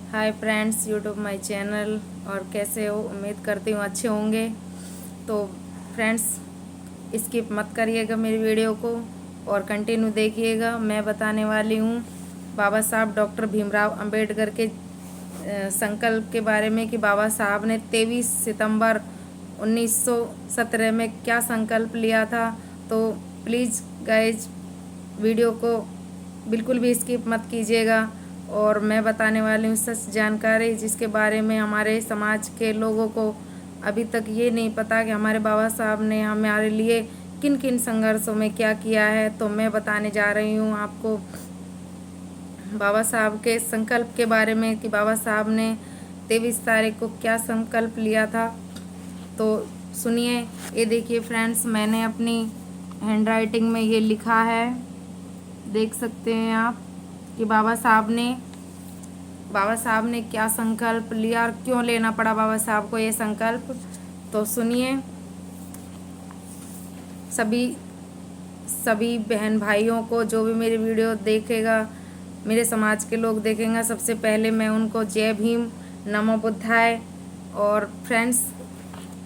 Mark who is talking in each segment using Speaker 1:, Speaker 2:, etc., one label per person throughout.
Speaker 1: Hi friends, YouTube my channel. और कैसे हो? उम्मीद करती हूँ अच्छे होंगे। तो फ्रेंड्स, स्किप मत करिएगा मेरी वीडियो को और कंटिन्यू देखिएगा। मैं बताने वाली हूँ बाबा साहब डॉक्टर भीमराव अंबेडकर के संकल्प के बारे में कि बाबा साहब ने 23 सितंबर 1917 में क्या संकल्प लिया था। तो प्लीज़ गाइज, वीडियो को बिल्कुल भी स्किप मत कीजिएगा। और मैं बताने वाली हूँ सच जानकारी, जिसके बारे में हमारे समाज के लोगों को अभी तक ये नहीं पता कि हमारे बाबा साहब ने हमारे लिए किन किन संघर्षों में क्या किया है। तो मैं बताने जा रही हूँ आपको बाबा साहब के संकल्प के बारे में कि बाबा साहब ने 23 तारीख को क्या संकल्प लिया था। तो सुनिए, ये देखिए फ्रेंड्स, मैंने अपनी हैंडराइटिंग में ये लिखा है, देख सकते हैं आप कि बाबा साहब ने क्या संकल्प लिया और क्यों लेना पड़ा बाबा साहब को ये संकल्प। तो सुनिए, सभी बहन भाइयों को, जो भी मेरी वीडियो देखेगा, मेरे समाज के लोग देखेंगे, सबसे पहले मैं उनको जय भीम, नमो बुद्धाय। और फ्रेंड्स,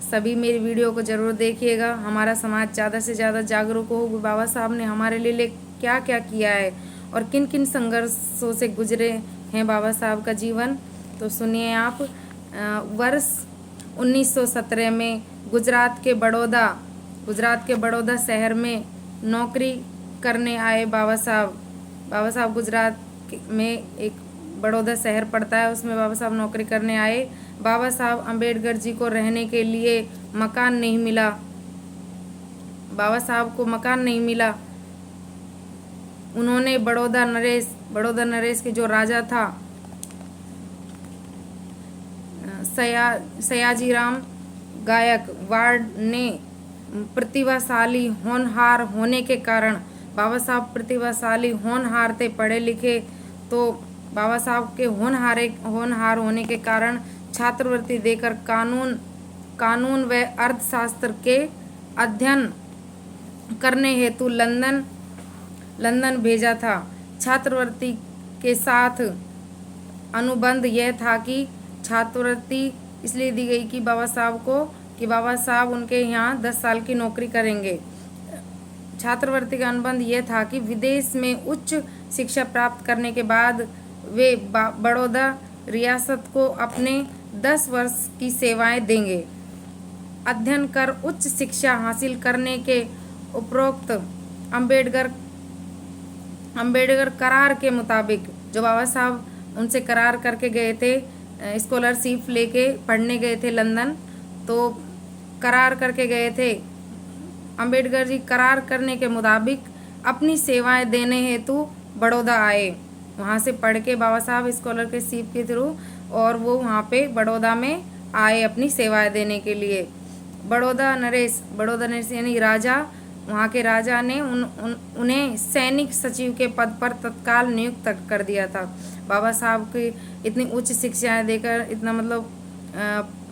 Speaker 1: सभी मेरी वीडियो को ज़रूर देखिएगा। हमारा समाज ज़्यादा से ज़्यादा जागरूक हो कि बाबा साहब ने हमारे लिए क्या क्या किया है और किन किन संघर्षों से गुजरे हैं बाबा साहब का जीवन। तो सुनिए आप, वर्ष 1917 में गुजरात के बड़ौदा शहर में नौकरी करने आए बाबा साहब गुजरात में एक बड़ौदा शहर पड़ता है, उसमें बाबा साहब नौकरी करने आए। बाबा साहब अम्बेडकर जी को रहने के लिए मकान नहीं मिला। बाबा साहब को मकान नहीं मिला। उन्होंने बड़ौदा नरेश के जो राजा था, सयाजीराम गायकवाड़ ने प्रतिभाशाली होनहार होने के कारण, बाबा साहब प्रतिभाशाली होनहार थे, पढ़े लिखे, तो बाबा साहब के होनहार होने के कारण छात्रवृत्ति देकर कानून व अर्थशास्त्र के अध्ययन करने हेतु लंदन भेजा था। छात्रवृत्ति के साथ अनुबंध यह था कि छात्रवृत्ति इसलिए दी गई कि बाबा साहब उनके यहाँ 10 साल की नौकरी करेंगे। छात्रवृत्ति का अनुबंध यह था कि विदेश में उच्च शिक्षा प्राप्त करने के बाद वे बड़ौदा रियासत को अपने 10 वर्ष की सेवाएं देंगे। अध्ययन कर उच्च शिक्षा हासिल करने के उपरोक्त अंबेडकर करार के मुताबिक, जो बाबा साहब उनसे करार करके गए थे, स्कॉलरशिप लेके पढ़ने गए थे लंदन, तो करार करके गए थे। अंबेडकर जी करार करने के मुताबिक अपनी सेवाएं देने हेतु बड़ौदा आए। वहाँ से पढ़ के बाबा साहब स्कॉलरशिप के थ्रू, और वो वहाँ पे बड़ौदा में आए अपनी सेवाएं देने के लिए। बड़ौदा नरेश यानी राजा, वहाँ के राजा ने उन्हें सैनिक सचिव के पद पर तत्काल नियुक्त कर दिया था। बाबा साहब की इतनी उच्च शिक्षाएं देकर, इतना मतलब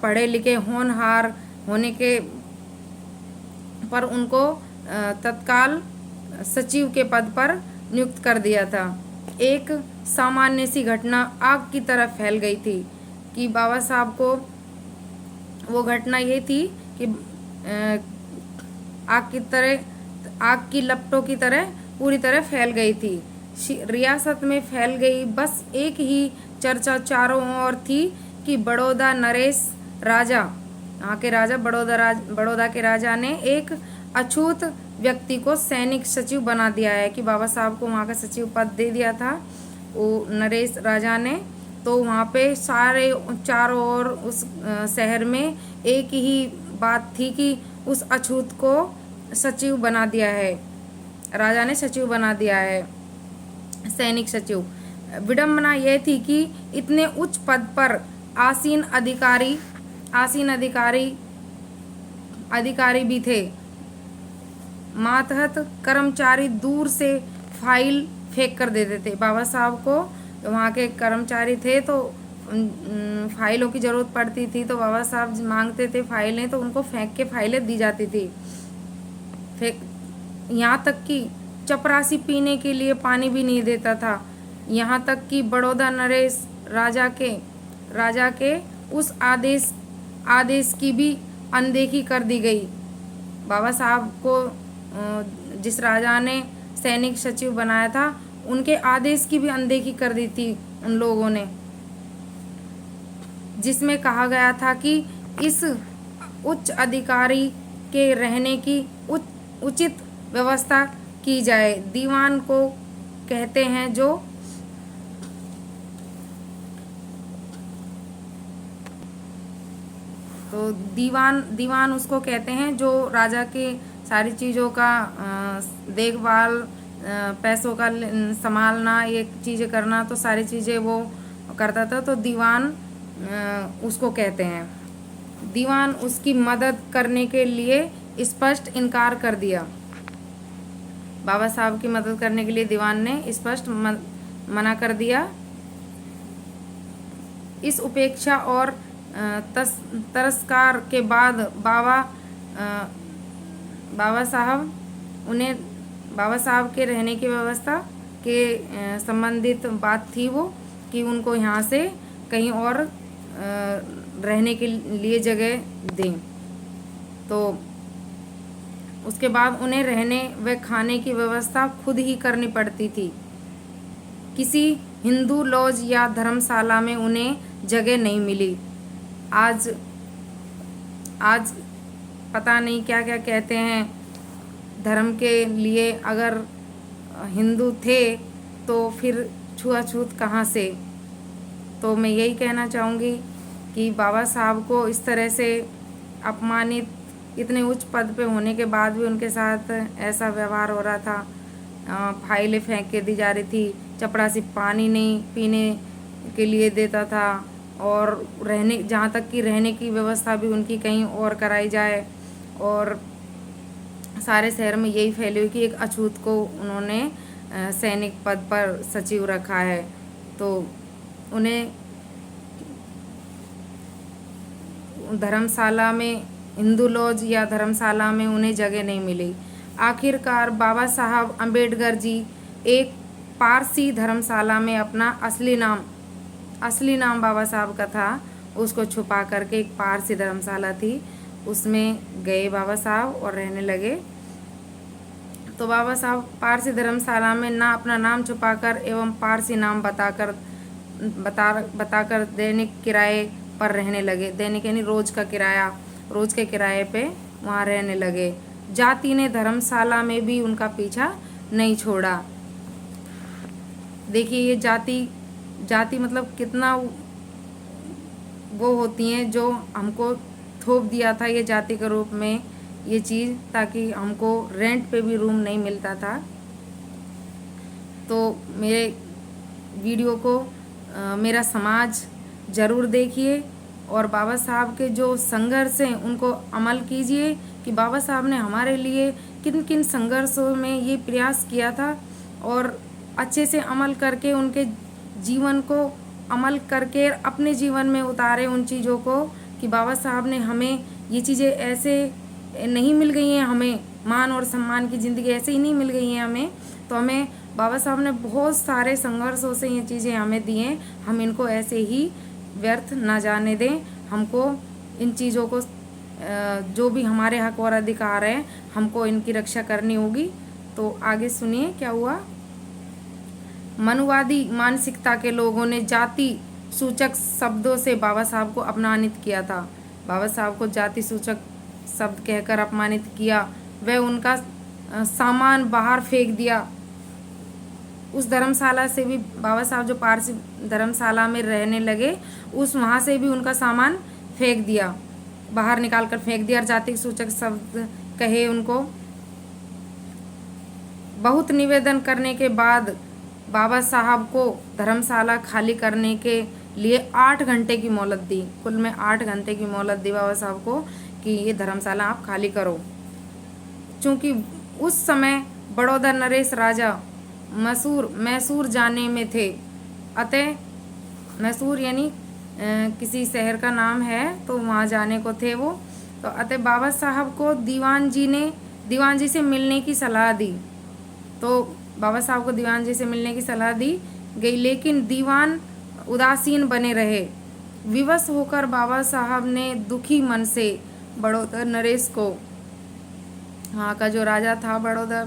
Speaker 1: पढ़े लिखे होनहार होने के पर उनको तत्काल सचिव के पद पर नियुक्त कर दिया था। एक सामान्य सी घटना आग की तरह फैल गई थी कि बाबा साहब को, वो घटना ये थी कि आग की लपटों की तरह पूरी तरह फैल गई थी, रियासत में फैल गई। बस एक ही चर्चा चारों ओर थी कि बड़ौदा नरेश राजा, यहाँ के राजा बड़ौदा के राजा ने एक अछूत व्यक्ति को सैनिक सचिव बना दिया है, कि बाबा साहब को वहाँ का सचिव पद दे दिया था वो नरेश राजा ने। तो वहाँ पे सारे चारों ओर उस शहर में एक ही बात थी कि उस अछूत को सचिव बना दिया है, राजा ने सचिव बना दिया है, सैनिक सचिव। विडंबना यह थी कि इतने उच्च पद पर आसीन अधिकारी भी थे। मातहत कर्मचारी दूर से फाइल फेंक कर देते थे बाबा साहब को। वहाँ के कर्मचारी थे, तो फाइलों की ज़रूरत पड़ती थी, तो बाबा साहब मांगते थे फाइलें, तो उनको फेंक के फाइलें दी जाती थी। यहाँ तक कि चपरासी पीने के लिए पानी भी नहीं देता था। यहाँ तक कि बड़ौदा नरेश राजा के उस आदेश की भी अनदेखी कर दी गई। बाबा साहब को जिस राजा ने सैनिक सचिव बनाया था, उनके आदेश की भी अनदेखी कर दी थी उन लोगों ने, जिसमें कहा गया था कि इस उच्च अधिकारी के रहने की उचित व्यवस्था की जाए। दीवान को कहते हैं जो तो दीवान उसको कहते हैं जो राजा के सारी चीज़ों का देखभाल, पैसों का संभालना, ये चीज़ें करना, तो सारी चीज़ें वो करता था, तो दीवान उसको कहते हैं। दीवान उसकी मदद करने के लिए स्पष्ट इनकार कर दिया। बाबा साहब की मदद करने के लिए दीवान ने स्पष्ट मना कर दिया। इस उपेक्षा और तिरस्कार के बाद बाबा साहब के रहने की व्यवस्था के संबंधित बात थी वो कि उनको यहाँ से कहीं और रहने के लिए जगह दें। तो उसके बाद उन्हें रहने व खाने की व्यवस्था खुद ही करनी पड़ती थी। किसी हिंदू लॉज या धर्मशाला में उन्हें जगह नहीं मिली। आज पता नहीं क्या क्या कहते हैं धर्म के लिए, अगर हिंदू थे तो फिर छुआछूत कहाँ से। तो मैं यही कहना चाहूँगी कि बाबा साहब को इस तरह से अपमानित, इतने उच्च पद पे होने के बाद भी उनके साथ ऐसा व्यवहार हो रहा था। फाइलें फेंक के दी जा रही थी, चपरासी पानी नहीं पीने के लिए देता था, और जहाँ तक कि रहने की व्यवस्था भी उनकी कहीं और कराई जाए। और सारे शहर में यही फैली हुई कि एक अछूत को उन्होंने सैनिक पद पर सचिव रखा है, तो उन्हें धर्मशाला में, हिंदू लॉज या धर्मशाला में उन्हें जगह नहीं मिली। आखिरकार बाबा साहब अम्बेडकर जी एक पारसी धर्मशाला में अपना असली नाम बाबा साहब का था, उसको छुपा करके एक पारसी धर्मशाला थी, उसमें गए बाबा साहब और रहने लगे। तो बाबा साहब पारसी धर्मशाला में ना अपना नाम छुपाकर एवं पारसी नाम बताकर दैनिक किराए पर रहने लगे। दैनिक यानी रोज के किराए पे वहाँ रहने लगे। जाति ने धर्मशाला में भी उनका पीछा नहीं छोड़ा। देखिए ये जाति मतलब कितना वो होती हैं, जो हमको थोप दिया था ये जाति के रूप में ये चीज़, ताकि हमको रेंट पे भी रूम नहीं मिलता था। तो मेरे वीडियो को मेरा समाज ज़रूर देखिए और बाबा साहब के जो संघर्ष हैं उनको अमल कीजिए कि बाबा साहब ने हमारे लिए किन किन संघर्षों में ये प्रयास किया था, और अच्छे से अमल करके उनके जीवन को अमल करके अपने जीवन में उतारे उन चीज़ों को, कि बाबा साहब ने हमें ये चीज़ें ऐसे नहीं मिल गई हैं, हमें मान और सम्मान की ज़िंदगी ऐसे ही नहीं मिल गई हैं हमें, तो हमें बाबा साहब ने बहुत सारे संघर्षों से ये चीज़ें हमें दी हैं, हम इनको ऐसे ही व्यर्थ ना जाने दें। हमको इन चीज़ों को जो भी हमारे हक और अधिकार हैं हमको इनकी रक्षा करनी होगी। तो आगे सुनिए क्या हुआ। मनुवादी मानसिकता के लोगों ने जाति सूचक शब्दों से बाबा साहब को अपमानित किया था। बाबा साहब को जाति सूचक शब्द कहकर अपमानित किया, वह उनका सामान बाहर फेंक दिया। उस धर्मशाला से भी बाबा साहब जो पारसी धर्मशाला में रहने लगे, वहाँ से भी उनका सामान फेंक दिया, बाहर निकाल कर फेंक दिया और जाति सूचक शब्द कहे उनको। बहुत निवेदन करने के बाद बाबा साहब को धर्मशाला खाली करने के लिए 8 घंटे की मोहलत दी। कुल में 8 घंटे की मोहलत दी बाबा साहब को कि ये धर्मशाला आप खाली करो। चूँकि उस समय बड़ौदा नरेश राजा मैसूर जाने में थे, अतः मैसूर यानी किसी शहर का नाम है, तो वहाँ जाने को थे वो। तो अतः बाबा साहब को दीवान जी से मिलने की सलाह दी। तो बाबा साहब को दीवान जी से मिलने की सलाह दी गई, लेकिन दीवान उदासीन बने रहे। विवश होकर बाबा साहब ने दुखी मन से बड़ौदा नरेश को, वहाँ का जो राजा था बड़ौदा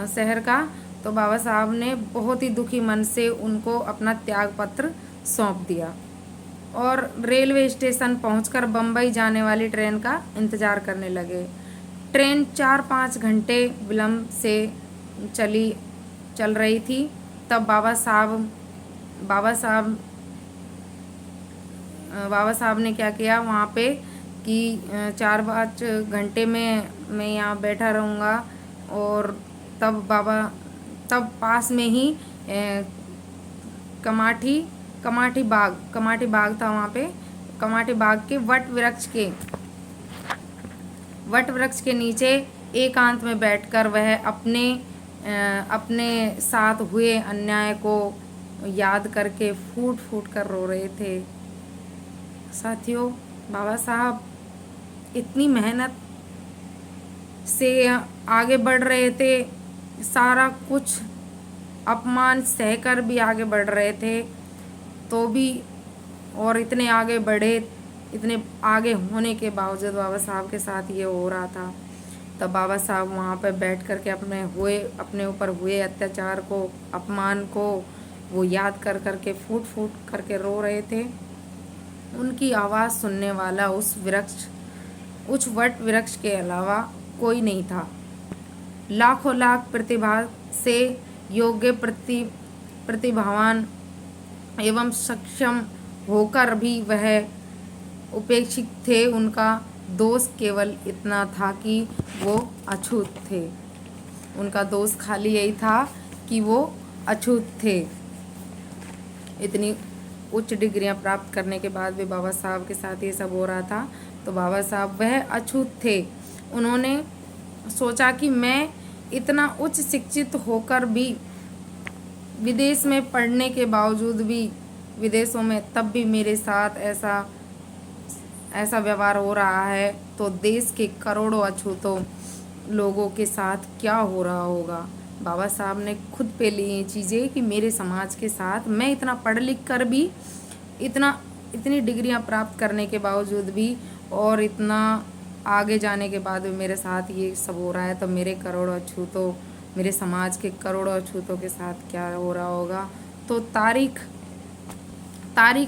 Speaker 1: शहर का, तो बाबा साहब ने बहुत ही दुखी मन से उनको अपना त्याग पत्र सौंप दिया और रेलवे स्टेशन पहुंचकर बम्बई जाने वाली ट्रेन का इंतज़ार करने लगे। ट्रेन 4-5 घंटे विलम्ब से चल रही थी। तब बाबा साहब ने क्या किया वहाँ पे कि 4-5 घंटे में मैं यहाँ बैठा रहूँगा। और तब पास में ही कमाठी बाग था वहाँ पे। कमाठी बाग के वट वृक्ष के नीचे एकांत में बैठकर वह अपने साथ हुए अन्याय को याद करके फूट फूट कर रो रहे थे। साथियों, बाबा साहब इतनी मेहनत से आगे बढ़ रहे थे, सारा कुछ अपमान सहकर भी आगे बढ़ रहे थे, तो भी और इतने आगे बढ़े, इतने आगे होने के बावजूद बाबा साहब के साथ ये हो रहा था। तब बाबा साहब वहाँ पर बैठ कर के अपने ऊपर हुए अत्याचार को, अपमान को वो याद कर के फूट फूट करके रो रहे थे। उनकी आवाज़ सुनने वाला उस वट वृक्ष के अलावा कोई नहीं था। लाखों लाख प्रतिभा से योग्य प्रतिभावान एवं सक्षम होकर भी वह उपेक्षित थे। उनका दोष केवल इतना था कि वो अछूत थे। उनका दोष खाली यही था कि वो अछूत थे। इतनी उच्च डिग्रियां प्राप्त करने के बाद भी बाबा साहब के साथ ये सब हो रहा था, तो बाबा साहब वह अछूत थे। उन्होंने सोचा कि मैं इतना उच्च शिक्षित होकर भी, विदेश में पढ़ने के बावजूद भी, विदेशों में तब भी मेरे साथ ऐसा व्यवहार हो रहा है, तो देश के करोड़ों अछूतों लोगों के साथ क्या हो रहा होगा। बाबा साहब ने खुद पे ली ये चीज़ें कि मेरे समाज के साथ, मैं इतना पढ़ लिख कर भी, इतनी डिग्रियां प्राप्त करने के बावजूद भी और इतना आगे जाने के बाद भी मेरे साथ ये सब हो रहा है, तो मेरे करोड़ों अछूतों, मेरे समाज के करोड़ों अछूतों के साथ क्या हो रहा होगा। तो तारीख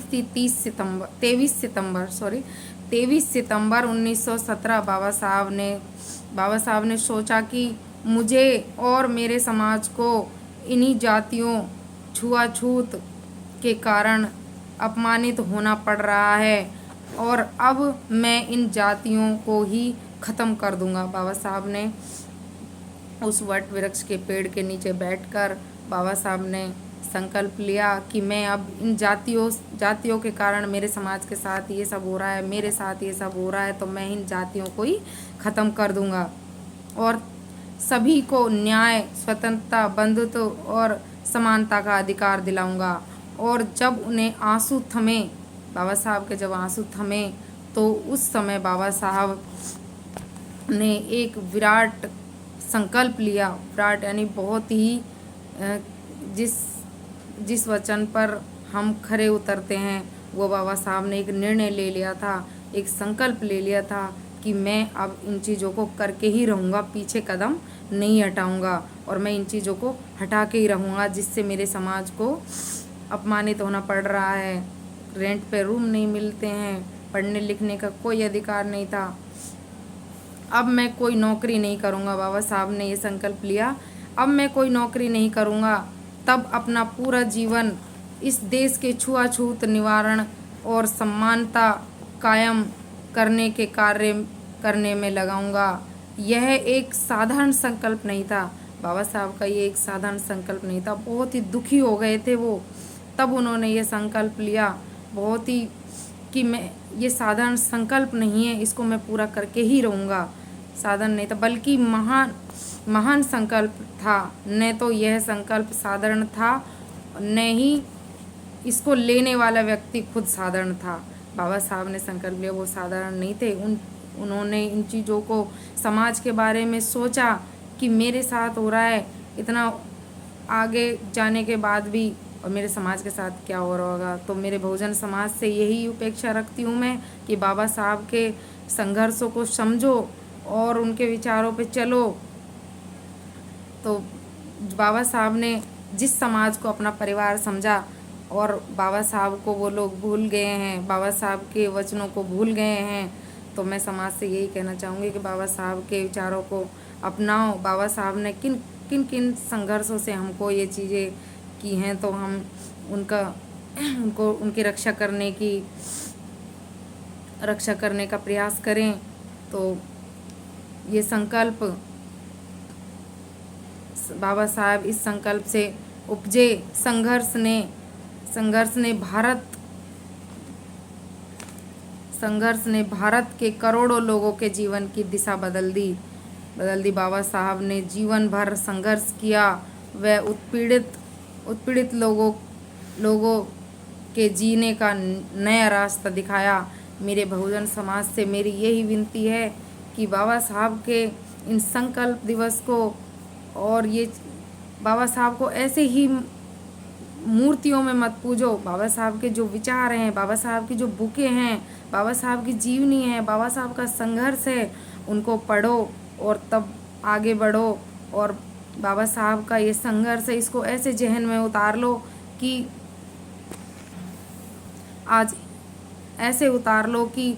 Speaker 1: थी 23 सितंबर 1917। बाबा साहब ने सोचा कि मुझे और मेरे समाज को इन्हीं जातियों, छुआछूत के कारण अपमानित होना पड़ रहा है और अब मैं इन जातियों को ही ख़त्म कर दूंगा। बाबा साहब ने उस वट वृक्ष के पेड़ के नीचे बैठकर बाबा साहब ने संकल्प लिया कि मैं अब इन जातियों के कारण मेरे समाज के साथ ये सब हो रहा है, मेरे साथ ये सब हो रहा है, तो मैं इन जातियों को ही ख़त्म कर दूंगा और सभी को न्याय, स्वतंत्रता, बंधुत्व और समानता का अधिकार दिलाऊंगा। और जब उन्हें आंसू थमे, बाबा साहब के जब आंसू थमे, तो उस समय बाबा साहब ने एक विराट संकल्प लिया। विराट यानी बहुत ही जिस वचन पर हम खरे उतरते हैं, वो बाबा साहब ने एक निर्णय ले लिया था, एक संकल्प ले लिया था कि मैं अब इन चीज़ों को करके ही रहूँगा, पीछे कदम नहीं हटाऊँगा और मैं इन चीज़ों को हटा के ही रहूँगा जिससे मेरे समाज को अपमानित होना पड़ रहा है। रेंट पे रूम नहीं मिलते हैं, पढ़ने लिखने का कोई अधिकार नहीं था। अब मैं कोई नौकरी नहीं करूँगा। बाबा साहब ने ये संकल्प लिया, अब मैं कोई नौकरी नहीं करूँगा। तब अपना पूरा जीवन इस देश के छुआछूत निवारण और समानता कायम करने के कार्य करने में लगाऊंगा। यह एक साधारण संकल्प नहीं था। बाबा साहब का ये एक साधारण संकल्प नहीं था, बहुत ही दुखी हो गए थे वो। तब उन्होंने ये संकल्प लिया, बहुत ही कि मैं, ये साधारण संकल्प नहीं है, इसको मैं पूरा करके ही रहूँगा। साधारण नहीं था, बल्कि महान संकल्प था। न तो यह संकल्प साधारण था, न ही इसको लेने वाला व्यक्ति खुद साधारण था। बाबा साहब ने संकल्प लिया, वो साधारण नहीं थे। उन्होंने इन चीज़ों को, समाज के बारे में सोचा कि मेरे साथ हो रहा है, इतना आगे जाने के बाद भी और मेरे समाज के साथ क्या हो रहा होगा। तो मेरे बहुजन समाज से यही अपेक्षा रखती हूँ मैं कि बाबा साहब के संघर्षों को समझो और उनके विचारों पे चलो। तो बाबा साहब ने जिस समाज को अपना परिवार समझा और बाबा साहब को वो लोग भूल गए हैं, बाबा साहब के वचनों को भूल गए हैं, तो मैं समाज से यही कहना चाहूँगी कि बाबा साहब के विचारों को अपनाओ। बाबा साहब ने किन किन किन संघर्षों से हमको ये चीज़ें की हैं, तो हम उनकी रक्षा करने का प्रयास करें। तो ये संकल्प बाबा साहब इस संकल्प से उपजे संघर्ष ने भारत के करोड़ों लोगों के जीवन की दिशा बदल दी। बाबा साहब ने जीवन भर संघर्ष किया। वह उत्पीड़ित लोगों के जीने का नया रास्ता दिखाया। मेरे बहुजन समाज से मेरी यही विनती है कि बाबा साहब के इन संकल्प दिवस को और ये बाबा साहब को ऐसे ही मूर्तियों में मत पूजो। बाबा साहब के जो विचार हैं, बाबा साहब की जो बुकें हैं, बाबा साहब की जीवनी है, बाबा साहब का संघर्ष है, उनको पढ़ो और तब आगे बढ़ो। और बाबा साहब का ये संघर्ष है, इसको ऐसे जहन में उतार लो कि आज ऐसे उतार लो कि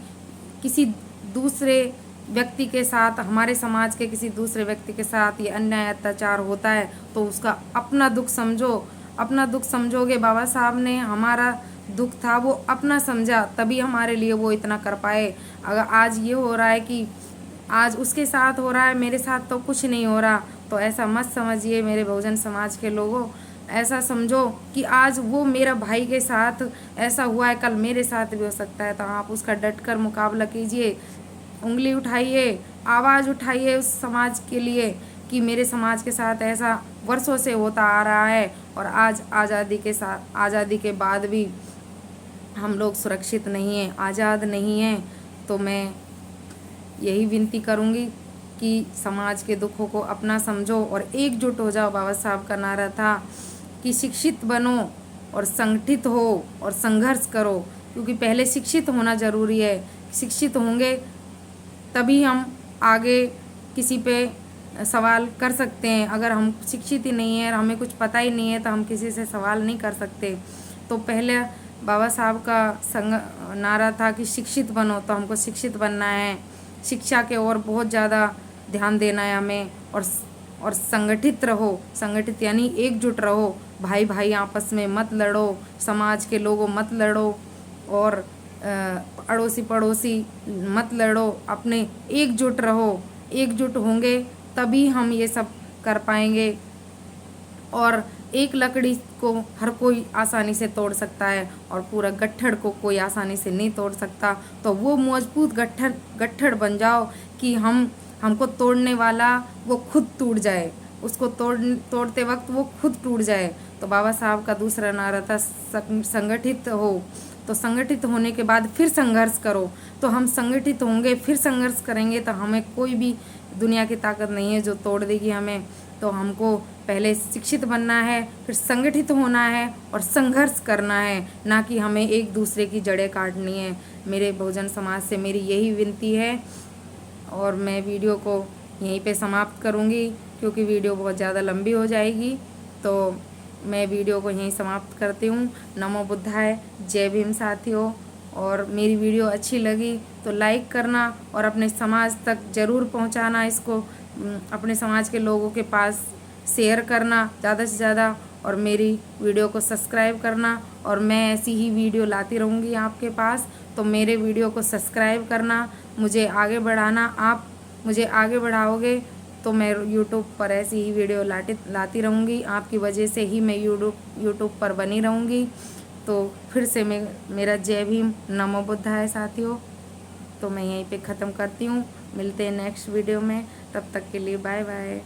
Speaker 1: किसी दूसरे व्यक्ति के साथ, हमारे समाज के किसी दूसरे व्यक्ति के साथ ये अन्याय अत्याचार होता है तो उसका अपना दुख समझो। अपना दुख समझोगे, बाबा साहब ने हमारा दुख था वो अपना समझा, तभी हमारे लिए वो इतना कर पाए। अगर आज ये हो रहा है कि आज उसके साथ हो रहा है, मेरे साथ तो कुछ नहीं हो रहा, तो ऐसा मत समझिए मेरे बहुजन समाज के लोगों। ऐसा समझो कि आज वो मेरा भाई के साथ ऐसा हुआ है, कल मेरे साथ भी हो सकता है। तो आप उसका डटकर मुकाबला कीजिए, उंगली उठाइए, आवाज़ उठाइए उस समाज के लिए कि मेरे समाज के साथ ऐसा वर्षों से होता आ रहा है और आज आज़ादी के बाद भी हम लोग सुरक्षित नहीं हैं, आज़ाद नहीं हैं। तो मैं यही विनती करूँगी कि समाज के दुखों को अपना समझो और एकजुट हो जाओ। बाबा साहब का नारा था कि शिक्षित बनो और संगठित हो और संघर्ष करो, क्योंकि पहले शिक्षित होना ज़रूरी है। शिक्षित होंगे तभी हम आगे किसी पे सवाल कर सकते हैं। अगर हम शिक्षित ही नहीं है और हमें कुछ पता ही नहीं है तो हम किसी से सवाल नहीं कर सकते। तो पहले बाबा साहब का नारा था कि शिक्षित बनो, तो हमको शिक्षित बनना है, शिक्षा के ओर बहुत ज़्यादा ध्यान देना है हमें। और संगठित रहो, संगठित यानी एकजुट रहो। भाई भाई आपस में मत लड़ो, समाज के लोगों मत लड़ो और अड़ोसी पड़ोसी मत लड़ो, अपने एकजुट रहो। एकजुट होंगे तभी हम ये सब कर पाएंगे। और एक लकड़ी को हर कोई आसानी से तोड़ सकता है और पूरा गट्ठड़ को कोई आसानी से नहीं तोड़ सकता। तो वो मजबूत गट्ठड़ बन जाओ कि हमको तोड़ने वाला वो खुद टूट जाए, उसको तोड़ते वक्त वो खुद टूट जाए। तो बाबा साहब का दूसरा नारा था संगठित हो। तो संगठित होने के बाद फिर संघर्ष करो। तो हम संगठित होंगे, फिर संघर्ष करेंगे, तो हमें कोई भी दुनिया की ताकत नहीं है जो तोड़ देगी हमें। तो हमको पहले शिक्षित बनना है, फिर संगठित होना है और संघर्ष करना है, ना कि हमें एक दूसरे की जड़ें काटनी है। मेरे बहुजन समाज से मेरी यही विनती है और मैं वीडियो को यहीं पे समाप्त करूँगी क्योंकि वीडियो बहुत ज़्यादा लंबी हो जाएगी। तो मैं वीडियो को यहीं समाप्त करती हूँ। नमो बुद्धाय, जय भीम साथियों। और मेरी वीडियो अच्छी लगी तो लाइक करना और अपने समाज तक ज़रूर पहुँचाना, इसको अपने समाज के लोगों के पास शेयर करना ज़्यादा से ज़्यादा, और मेरी वीडियो को सब्सक्राइब करना। और मैं ऐसी ही वीडियो लाती रहूँगी आपके पास, तो मेरे वीडियो को सब्सक्राइब करना, मुझे आगे बढ़ाना। आप मुझे आगे बढ़ाओगे तो मैं यूट्यूब पर ऐसी ही वीडियो लाती रहूँगी। आपकी वजह से ही मैं यूट्यूब पर बनी रहूँगी। तो फिर से मेरा जय भीम, नमो बुद्धाय साथियों। तो मैं यहीं पे ख़त्म करती हूँ, मिलते हैं नेक्स्ट वीडियो में, तब तक के लिए बाय बाय।